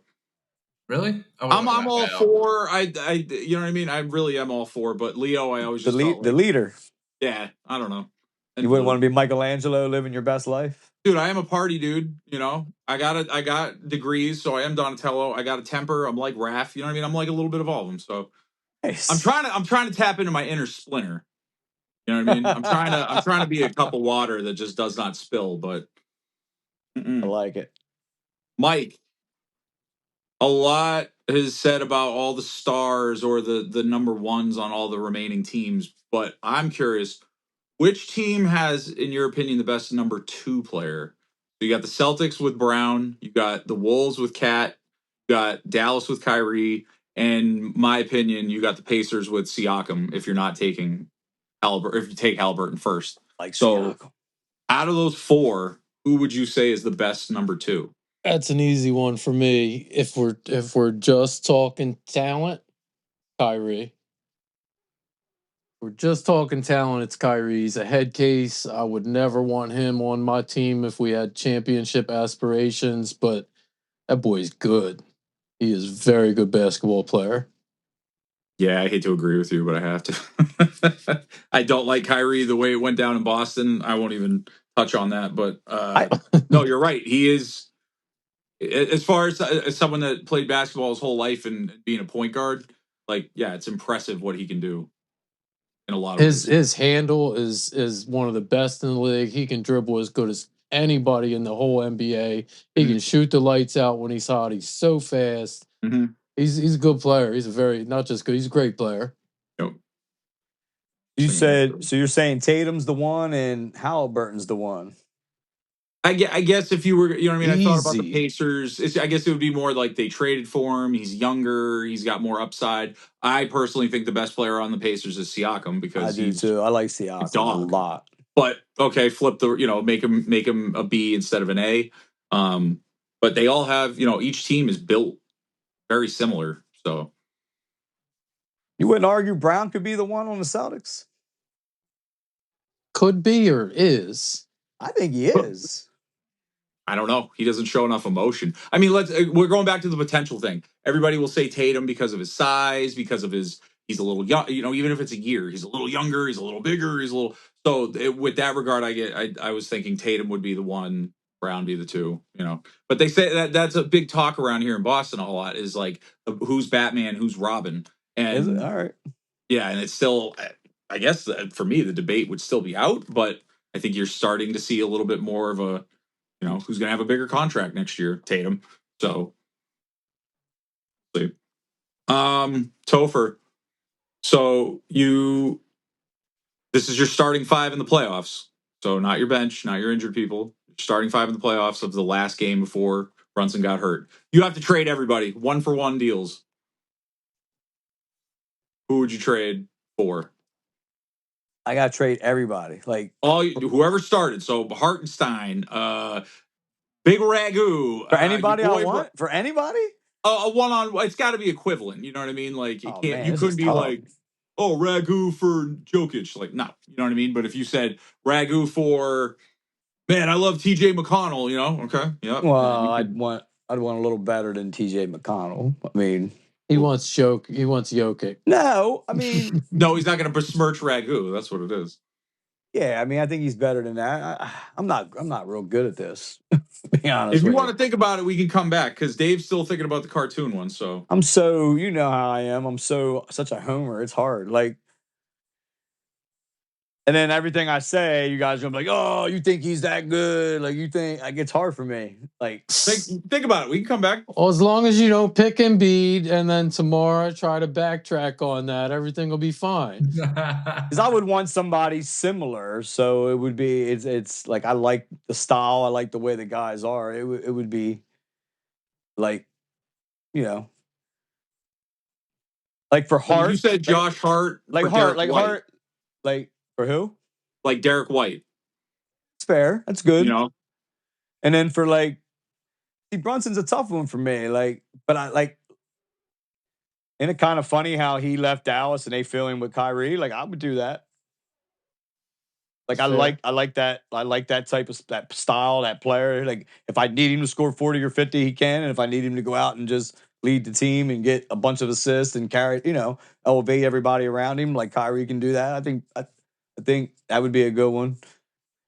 Really? I'm all for. I you know what I mean. I really am all for. But Leo, I always The just felt like, leader. yeah, I don't know. And You wouldn't want to be Michelangelo living your best life? dude, I am a party dude. You know, I got degrees, so I am Donatello. I got a temper. I'm like Raph. You know what I mean? I'm like a little bit of all of them. So Nice. I'm trying to tap into my inner Splinter. You know what I mean? I'm trying to be a cup of water that just does not spill. But I like it. Mike, a lot is said about all the stars or the number ones on all the remaining teams, but I'm curious, which team has, in your opinion, the best number 2 player? So you got the Celtics with Brown, you got the Wolves with Cat, you got Dallas with Kyrie, and my opinion, you got the Pacers with Siakam. If you're not taking if you take Halliburton first, Like so Siakam. out of those 4, who would you say is the best number 2? That's an easy one for me. If we're just talking talent, Kyrie. We're just talking talent. It's Kyrie. He's a head case. I would never want him on my team if we had championship aspirations, but that boy's good. He is a very good basketball player. Yeah, I hate to agree with you, but I have to. I don't like Kyrie the way it went down in Boston. I won't even touch on that. But no, you're right. He is, as far as someone that played basketball his whole life and being a point guard, like, yeah, it's impressive what he can do in a lot of ways. His handle is one of the best in the league. He can dribble as good as anybody in the whole NBA. He can shoot the lights out when he's hot. He's so fast. Mm-hmm. He's a good player. He's a very not just good. He's a great player. Yep. You said so. You're saying Tatum's the one and Halliburton's the one. I guess if you were, you know what I mean? I thought about the Easy. Pacers. I guess it would be more like they traded for him. He's younger. He's got more upside. I personally think the best player on the Pacers is Siakam because I do he's too. I like Siakam a lot. But okay, flip the, make him a B instead of an A. But they all have, each team is built very similar. So You wouldn't argue Brown could be the one on the Celtics? Could be or is. I think he is. I don't know. He doesn't show enough emotion. I mean, we're going back to the potential thing. Everybody will say Tatum because of his size, because of he's a little young, even if it's a year, he's a little younger, he's a little bigger, he's a little. So with that regard, I was thinking Tatum would be the one, Brown be the 2, But they say that's a big talk around here in Boston a lot is like, who's Batman, who's Robin. And is it? All right. Yeah. And it's still, I guess for me, the debate would still be out, but I think you're starting to see a little bit more of a, who's going to have a bigger contract next year? Tatum. So, Topher. So this is your starting 5 in the playoffs. So not your bench, not your injured people. Starting 5 in the playoffs of the last game before Brunson got hurt. You have to trade everybody 1-for-1 deals. Who would you trade for? I got to trade everybody. Like whoever started. So Hartenstein, Big Ragu. For anybody I want? For anybody? A one-on-one. It's got to be equivalent. You know what I mean? Like, you can't. You couldn't be tough. like, oh, Ragu for Jokic. Like, no. You know what I mean? But if you said Ragu for, man, I love TJ McConnell. Okay, yeah. Well, I'd want a little better than TJ McConnell. I mean, he wants Jokic. No, I mean, no, he's not going to besmirch Ragu. That's what it is. Yeah, I mean, I think he's better than that. I'm not real good at this. To be honest, if you want to think about it, we can come back because Dave's still thinking about the cartoon one. So I'm you know how I am. I'm such a homer. It's hard. Like And then everything I say, you guys are gonna be like, "Oh, you think he's that good? Like, you think like it's hard for me." Like, think about it. We can come back. Well, as long as you don't pick Embiid, and then tomorrow try to backtrack on that, everything will be fine. because I would want somebody similar. So it would be it's like I like the style, I like the way the guys are. It would be like, you know, like for So you Hart, said Josh Hart like for Hart, Derek like White. Hart, like for who? Like Derek White. It's fair. That's good. You know? And then for like, see, Brunson's a tough one for me. Like, but I like, isn't it kind of funny how he left Dallas and they fill in with Kyrie? Like, I would do that. Like, I like that type of that style, that player. Like, if I need him to score 40 or 50, he can. And if I need him to go out and just lead the team and get a bunch of assists and carry, elevate everybody around him, like Kyrie can do that. I think that would be a good one.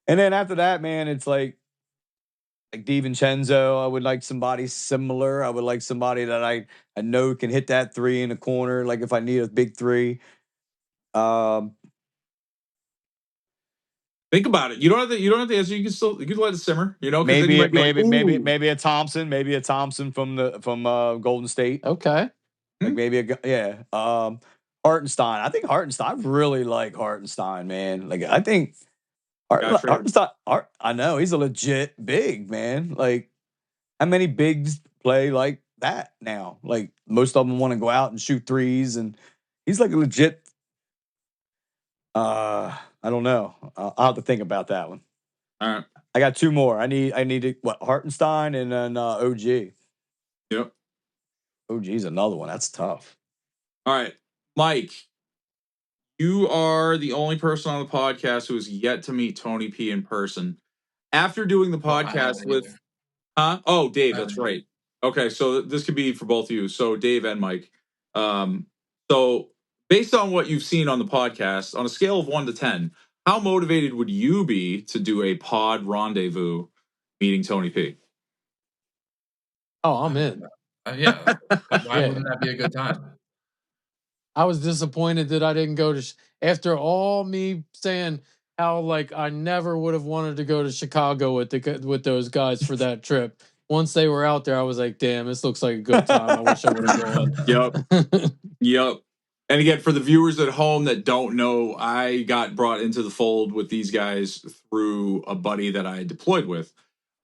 And then after that, man, it's like DiVincenzo. I would like somebody similar. I would like somebody that I know can hit that three in the corner. Like if I need a big three. Think about it. You don't have to answer. You can let it simmer. Because maybe then you might be maybe a Thompson, from Golden State. Okay. Like maybe Hartenstein. I think Hartenstein. I really like Hartenstein, man. Like I think Hartenstein. I know he's a legit big man. Like how many bigs play like that now? Like most of them want to go out and shoot threes, and he's like a legit. I don't know. I'll have to think about that one. All right. I got two more. I need Hartenstein and then OG. Yep. OG's another one. That's tough. All right, Mike. You are the only person on the podcast who has yet to meet Tony P in person. After doing the podcast with, Oh, Dave, that's right. Okay, so this could be for both of you. So Dave and Mike. So based on what you've seen on the podcast, on a scale of 1 to 10, how motivated would you be to do a pod rendezvous meeting Tony P? Oh, I'm in. Yeah. Why wouldn't that be a good time? I was disappointed that I didn't go to after all me saying how like I never would have wanted to go to Chicago with those guys for that trip. Once they were out there, I was like, "Damn, this looks like a good time. I wish I would have gone." Yep. And again, for the viewers at home that don't know, I got brought into the fold with these guys through a buddy that I deployed with.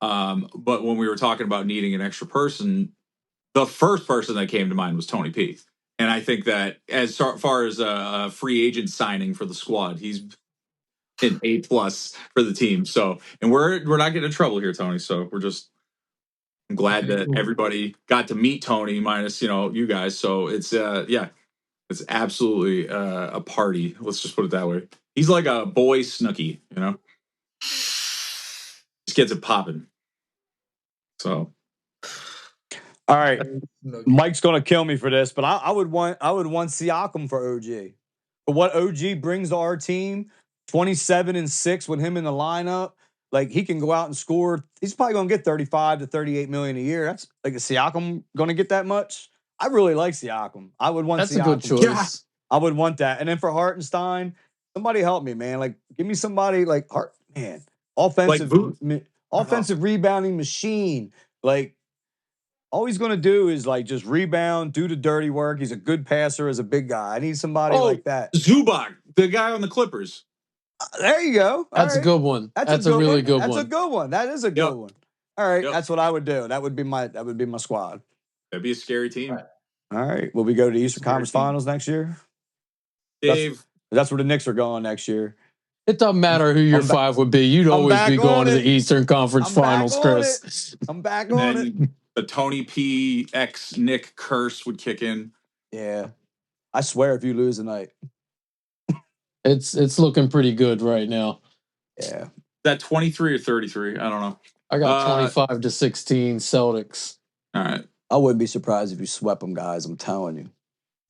But when we were talking about needing an extra person, the first person that came to mind was Tony P. And I think that as far as a free agent signing for the squad, he's an A+ for the team. So, and we're not getting in trouble here, Tony. So I'm glad that everybody got to meet Tony, minus you guys. So it's it's absolutely a party. Let's just put it that way. He's like a boy Snooki, Just gets it popping. So. All right, Mike's gonna kill me for this, but I would want Siakam for OG. But what OG brings to our team, 27-6 with him in the lineup, like he can go out and score. He's probably gonna get 35 to 38 million a year. That's like a Siakam gonna get that much. I really like Siakam. I would want. That's Siakam. a good choice. Yeah, I would want that. And then for Hartenstein, somebody help me, man. Like give me somebody like offensive rebounding machine, like. All he's going to do is like just rebound, do the dirty work. He's a good passer as a big guy. I need somebody like that. Zubac, the guy on the Clippers. There you go. That's a good one. That's a really good one. That's a good one. That is a good one. All right, that's what I would do. That would be my squad. That'd be a scary team. All right. Will we go to the Eastern Conference Finals next year? Dave. That's where the Knicks are going next year. It doesn't matter who your five would be. You'd always be going to the Eastern Conference Finals, Chris. I'm back on it. The Tony P X Nick curse would kick in. Yeah. I swear if you lose tonight. It's looking pretty good right now. Yeah. Is that 23 or 33? I don't know. I got 25-16 Celtics. All right. I wouldn't be surprised if you swept them, guys. I'm telling you.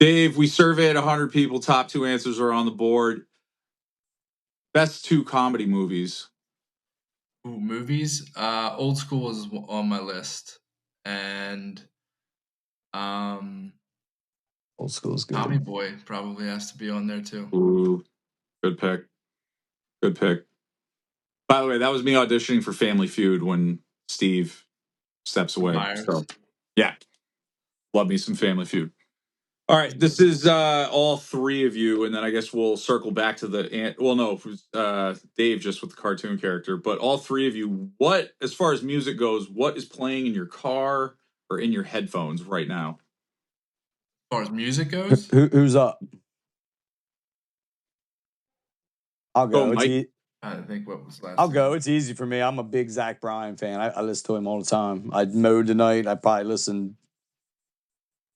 Dave, we surveyed 100 people. Top 2 answers are on the board. Best 2 comedy movies. Ooh, movies? Old School is on my list. And Old School's good. Tommy Boy probably has to be on there too. Ooh, good pick. Good pick. By the way, that was me auditioning for Family Feud when Steve steps away. Myers. So, yeah. Love me some Family Feud. All right, this is all three of you, and then I guess we'll circle back to Dave just with the cartoon character, but all three of you, what, as far as music goes, what is playing in your car or in your headphones right now? As far as music goes? Who's up? I'll go. Go, Mike. I think what was last. I'll go. It's easy for me. I'm a big Zach Bryan fan. I listen to him all the time. I mowed tonight. I probably listened.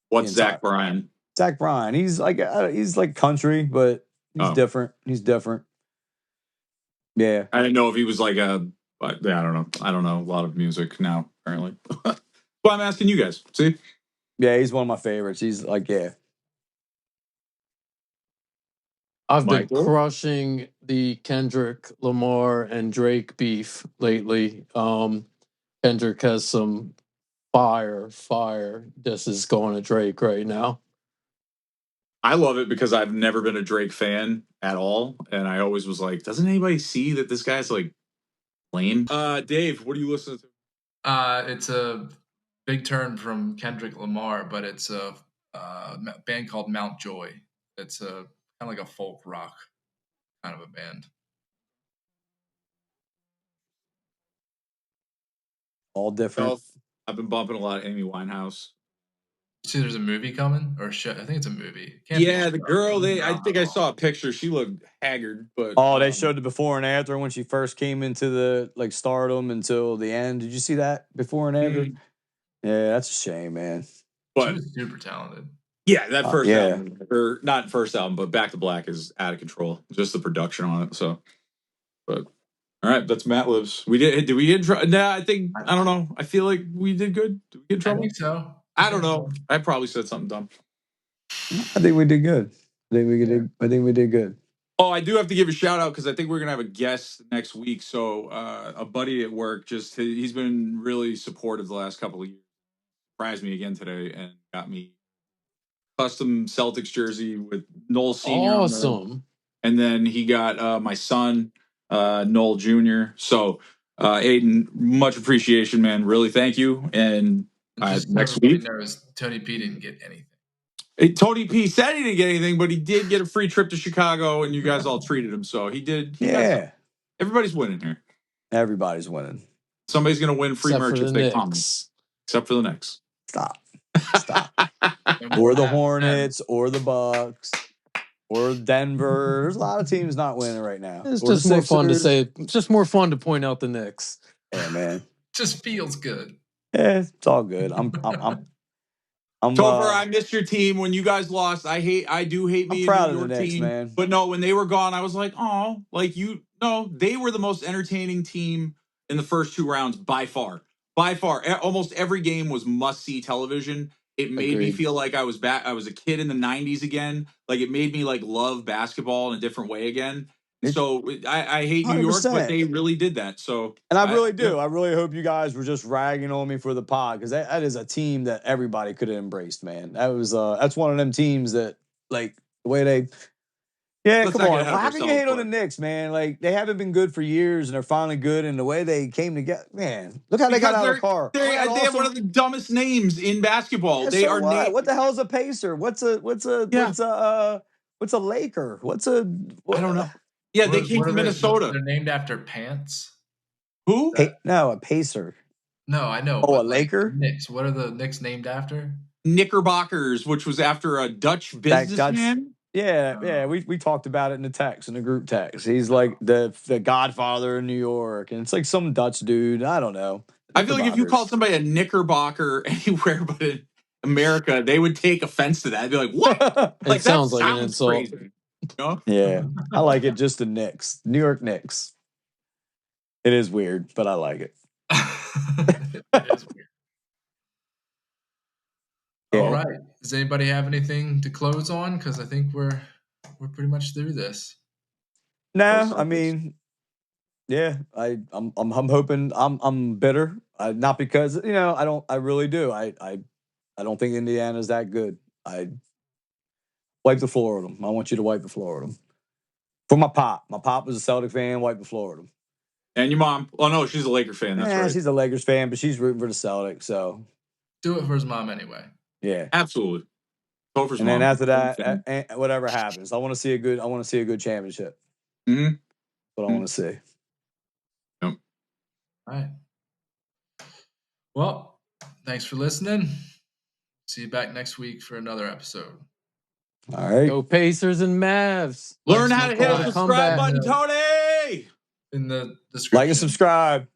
What's Zach Bryan? Zach Bryan. He's like country, but he's different. He's different. Yeah. I didn't know if he was like I don't know. I don't know a lot of music now, apparently. Well, I'm asking you guys. See? Yeah, he's one of my favorites. He's like, yeah. I've been crushing the Kendrick Lamar and Drake beef lately. Kendrick has some fire disses going to Drake right now. I love it because I've never been a Drake fan at all, and I always was like, doesn't anybody see that this guy's like lame? Dave, what are you listening to? It's a big turn from Kendrick Lamar, but it's a band called Mount Joy. It's a kind of like a folk rock kind of a band. All different. I've been bumping a lot of Amy Winehouse. See, there's a movie coming, or I think it's a movie. The girl. I think I saw a picture. She looked haggard, but they showed the before and after when she first came into the stardom until the end. Did you see that before and after? Yeah, that's a shame, man. But she was super talented. Yeah, that first album, or not first album, but Back to Black is out of control. Just the production on it. So, but all right, that's Matt Lives. We did. Did we get in trouble? Nah, I don't know. I feel like we did good. Did we get in trouble? I think so. I don't know. I probably said something dumb. I think we did good. I think we did good. Oh, I do have to give a shout out because I think we're gonna have a guest next week. So a buddy at work he's been really supportive the last couple of years. Surprised me again today and got me custom Celtics jersey with Noel Sr. Awesome. And then he got my son, Noel Jr. So Aiden, much appreciation, man. Really thank you. And next week, knows Tony P didn't get anything. Tony P said he didn't get anything, but he did get a free trip to Chicago, and you guys all treated him. So he did. Everybody's winning here. Everybody's winning. Somebody's going to win free merch if they come. Except for the Knicks. Stop. Or the Hornets, or the Bucks, or Denver. There's a lot of teams not winning right now. It's just more fun to say. It's just more fun to point out the Knicks. Yeah, man. Just feels good. Yeah, it's all good. I'm Topher, I missed your team when you guys lost. I do hate me. I'm proud of the Knicks, team, man. But no, when they were gone, I was like, oh, they were the most entertaining team in the first two rounds by far. By far, almost every game was must-see television. It made me feel like I was back. I was a kid in the '90s again. Like it made me like love basketball in a different way again. So I hate New York, but they really did that. So, and I really do. I really hope you guys were just ragging on me for the pod because that is a team that everybody could have embraced, man. That's one of them teams that like the way they. Yeah, come on. How can you hate on the Knicks, man? Like they haven't been good for years, and they're finally good. And the way they came together, man. Look how they got out of the car. They have one of the dumbest names in basketball. Yeah, they are what the hell is a Pacer? What's a Laker? I don't know. Yeah, they came from Minnesota. They're named after pants. Who? No, a Pacer. No, I know. Oh, a Laker? Knicks. What are the Knicks named after? Knickerbockers, which was after a Dutch businessman. Yeah. We talked about it in the text, in the group text. He's like the Godfather in New York, and it's like some Dutch dude. I don't know. I feel like if you called somebody a Knickerbocker anywhere but in America, they would take offense to that. They'd be like, "What?" Like sounds like an insult. Crazy. You know? Yeah, I like it. Just the Knicks, New York Knicks. It is weird, but I like it. It is weird. Yeah. All right. Does anybody have anything to close on? Because I think we're pretty much through this. No, I mean, yeah, I'm hoping I'm bitter. Not because I really do. I don't think Indiana's that good. I wipe the floor with them. I want you to wipe the floor with them. For my pop. My pop was a Celtic fan, white to Florida. And your mom? Oh no, she's a Laker fan. That's right. She's a Lakers fan, but she's rooting for the Celtics. So Do it for his mom anyway. yeah, absolutely. Topher's and mom. then after that, whatever happens, I want to see a good championship. Mm-hmm. What I want to see. Yep. All right. Well, thanks for listening. See you back next week for another episode. All right. Go Pacers and Mavs. Learn how to hit the subscribe button, Tony. In the description. Like and subscribe.